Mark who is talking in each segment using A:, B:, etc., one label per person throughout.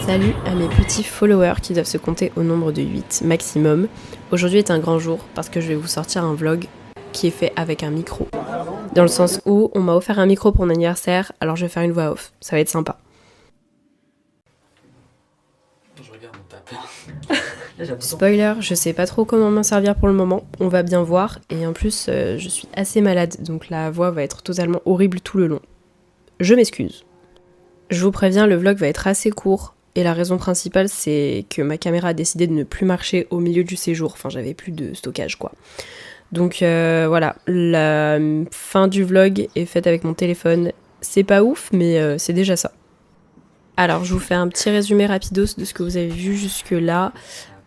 A: Salut à mes petits followers qui doivent se compter au nombre de 8 maximum. Aujourd'hui est un grand jour parce que je vais vous sortir un vlog qui est fait avec un micro. Dans le sens où on m'a offert un micro pour mon anniversaire, alors je vais faire une voix off. Ça va être sympa.
B: Je regarde mon tapin.
A: Spoiler, je sais pas trop comment m'en servir pour le moment, on va bien voir. Et en plus, je suis assez malade, donc la voix va être totalement horrible tout le long. Je m'excuse. Je vous préviens, le vlog va être assez court. Et la raison principale, c'est que ma caméra a décidé de ne plus marcher au milieu du séjour. Enfin, j'avais plus de stockage, quoi. Donc voilà, la fin du vlog est faite avec mon téléphone. C'est pas ouf, mais c'est déjà ça. Alors, je vous fais un petit résumé rapidos de ce que vous avez vu jusque-là.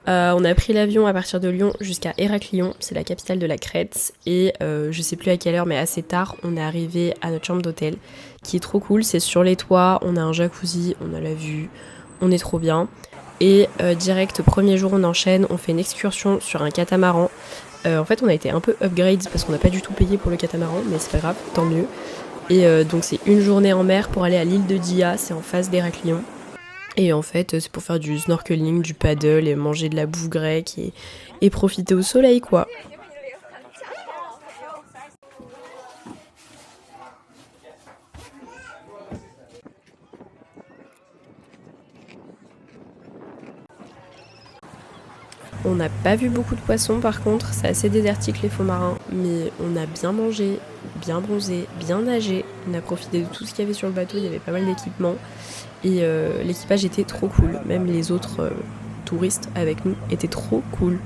A: On a pris l'avion à partir de Lyon jusqu'à Héraclion, c'est la capitale de la Crète. Et je sais plus à quelle heure, mais assez tard, on est arrivé à notre chambre d'hôtel, qui est trop cool. C'est sur les toits, on a un jacuzzi, on a la vue. On est trop bien. Et direct, premier jour, on enchaîne. On fait une excursion sur un catamaran. En fait, on a été un peu upgrade parce qu'on n'a pas du tout payé pour le catamaran, mais c'est pas grave, tant mieux. Et donc, c'est une journée en mer pour aller à l'île de Dia, c'est en face d'Héraclion. Et en fait, c'est pour faire du snorkeling, du paddle et manger de la bouffe grecque et profiter au soleil, quoi. On n'a pas vu beaucoup de poissons par contre, c'est assez désertique les fonds marins, mais on a bien mangé, bien bronzé, bien nagé, on a profité de tout ce qu'il y avait sur le bateau, il y avait pas mal d'équipements et l'équipage était trop cool, même les autres touristes avec nous étaient trop cool.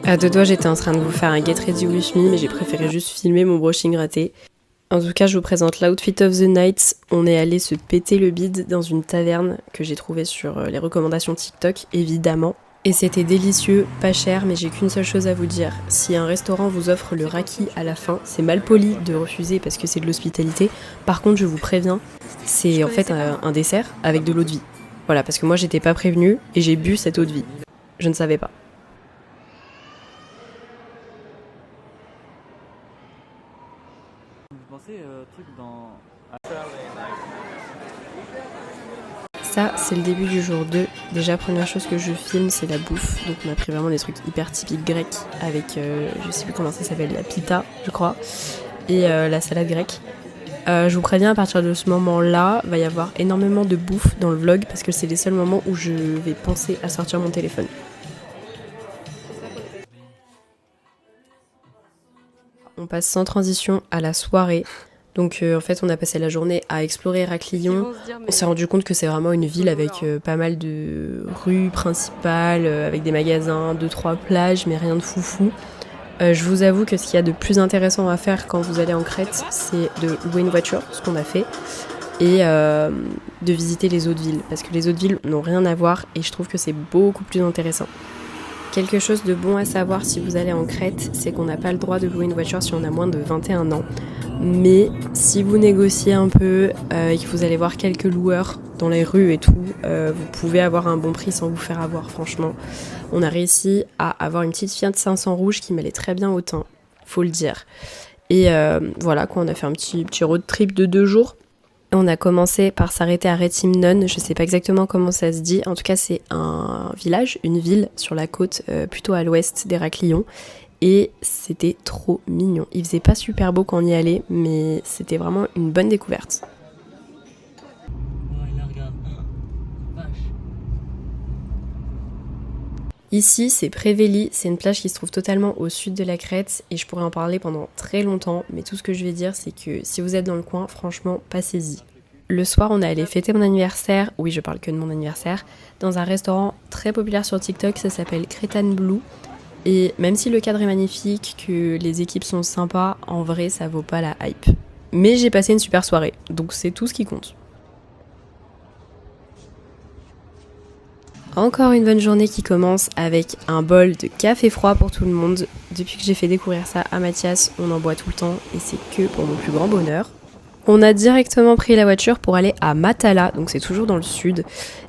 A: À deux doigts, j'étais en train de vous faire un Get Ready With Me, mais j'ai préféré juste filmer mon brushing raté. En tout cas, je vous présente l'outfit of the night. On est allé se péter le bide dans une taverne que j'ai trouvée sur les recommandations TikTok, évidemment. Et c'était délicieux, pas cher, mais j'ai qu'une seule chose à vous dire. Si un restaurant vous offre le raki à la fin, c'est mal poli de refuser parce que c'est de l'hospitalité. Par contre, je vous préviens, c'est en fait un dessert avec de l'eau de vie. Voilà, parce que moi, j'étais pas prévenue et j'ai bu cette eau de vie. Je ne savais pas. Ça, c'est le début du jour 2. Déjà, première chose que je filme, c'est la bouffe. Donc, on a pris vraiment des trucs hyper typiques grecs avec, je sais plus comment ça s'appelle, la pita, je crois, et la salade grecque. Je vous préviens, à partir de ce moment-là, va y avoir énormément de bouffe dans le vlog parce que c'est les seuls moments où je vais penser à sortir mon téléphone. On passe sans transition à la soirée. Donc en fait on a passé la journée à explorer Héraclion. On s'est rendu compte que c'est vraiment une ville avec pas mal de rues principales, avec des magasins, 2-3 plages, mais rien de foufou. Je vous avoue que ce qu'il y a de plus intéressant à faire quand vous allez en Crète, c'est de louer une voiture, ce qu'on a fait, et de visiter les autres villes. Parce que les autres villes n'ont rien à voir et je trouve que c'est beaucoup plus intéressant. Quelque chose de bon à savoir si vous allez en Crète, c'est qu'on n'a pas le droit de louer une voiture si on a moins de 21 ans. Mais si vous négociez un peu et que vous allez voir quelques loueurs dans les rues et tout, vous pouvez avoir un bon prix sans vous faire avoir, franchement. On a réussi à avoir une petite Fiat 500 rouge qui m'allait très bien au teint, faut le dire. Et voilà, quoi, on a fait un petit road trip de 2 jours. On a commencé par s'arrêter à Rétimnon, je sais pas exactement comment ça se dit, en tout cas c'est un village, une ville sur la côte, plutôt à l'ouest d'Héraclion, et c'était trop mignon. Il faisait pas super beau quand on y allait, mais c'était vraiment une bonne découverte. Ici, c'est Prévéli, c'est une plage qui se trouve totalement au sud de la Crète et je pourrais en parler pendant très longtemps, mais tout ce que je vais dire, c'est que si vous êtes dans le coin, franchement, passez-y. Le soir, on est allé fêter mon anniversaire, oui, je parle que de mon anniversaire, dans un restaurant très populaire sur TikTok, ça s'appelle Cretan Blue. Et même si le cadre est magnifique, que les équipes sont sympas, en vrai, ça vaut pas la hype. Mais j'ai passé une super soirée, donc c'est tout ce qui compte. Encore une bonne journée qui commence avec un bol de café froid pour tout le monde. Depuis que j'ai fait découvrir ça à Mathias, on en boit tout le temps et c'est que pour mon plus grand bonheur. On a directement pris la voiture pour aller à Matala, donc c'est toujours dans le sud.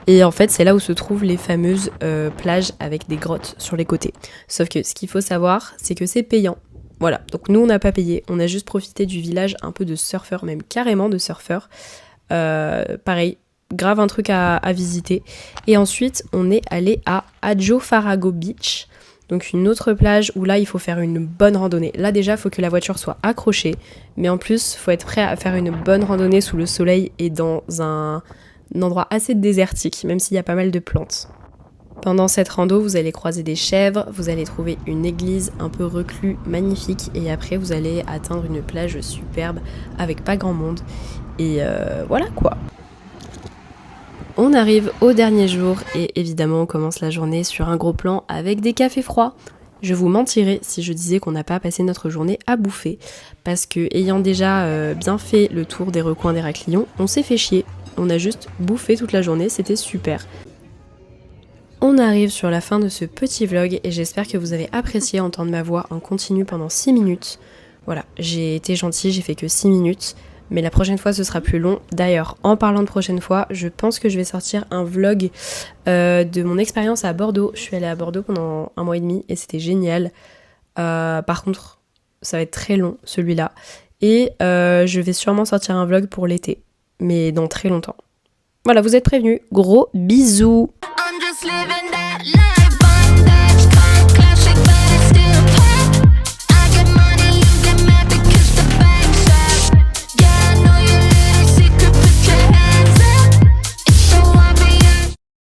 A: Et en fait, c'est là où se trouvent les fameuses plages avec des grottes sur les côtés. Sauf que ce qu'il faut savoir, c'est que c'est payant. Voilà, donc nous on n'a pas payé, on a juste profité du village un peu de surfeurs, même carrément de surfeurs. Pareil, grave un truc à visiter. Et ensuite, on est allé à Adjo Farago Beach. Donc une autre plage où là il faut faire une bonne randonnée. Là déjà il faut que la voiture soit accrochée, mais en plus il faut être prêt à faire une bonne randonnée sous le soleil et dans un endroit assez désertique, même s'il y a pas mal de plantes. Pendant cette rando, vous allez croiser des chèvres, vous allez trouver une église un peu reclus, magnifique, et après vous allez atteindre une plage superbe avec pas grand monde. Et voilà quoi. On arrive au dernier jour et évidemment on commence la journée sur un gros plan avec des cafés froids. Je vous mentirais si je disais qu'on n'a pas passé notre journée à bouffer parce que ayant déjà bien fait le tour des recoins d'Héraclion, on s'est fait chier. On a juste bouffé toute la journée, c'était super. On arrive sur la fin de ce petit vlog et j'espère que vous avez apprécié entendre ma voix en continu pendant 6 minutes. Voilà, j'ai été gentille, j'ai fait que 6 minutes. Mais la prochaine fois ce sera plus long. D'ailleurs, en parlant de prochaine fois, je pense que je vais sortir un vlog de mon expérience à Bordeaux. Je suis allée à Bordeaux pendant 1 mois et demi et c'était génial. Par contre, ça va être très long celui-là. Et je vais sûrement sortir un vlog pour l'été, mais dans très longtemps. Voilà, vous êtes prévenus. Gros bisous. I'm just living that life.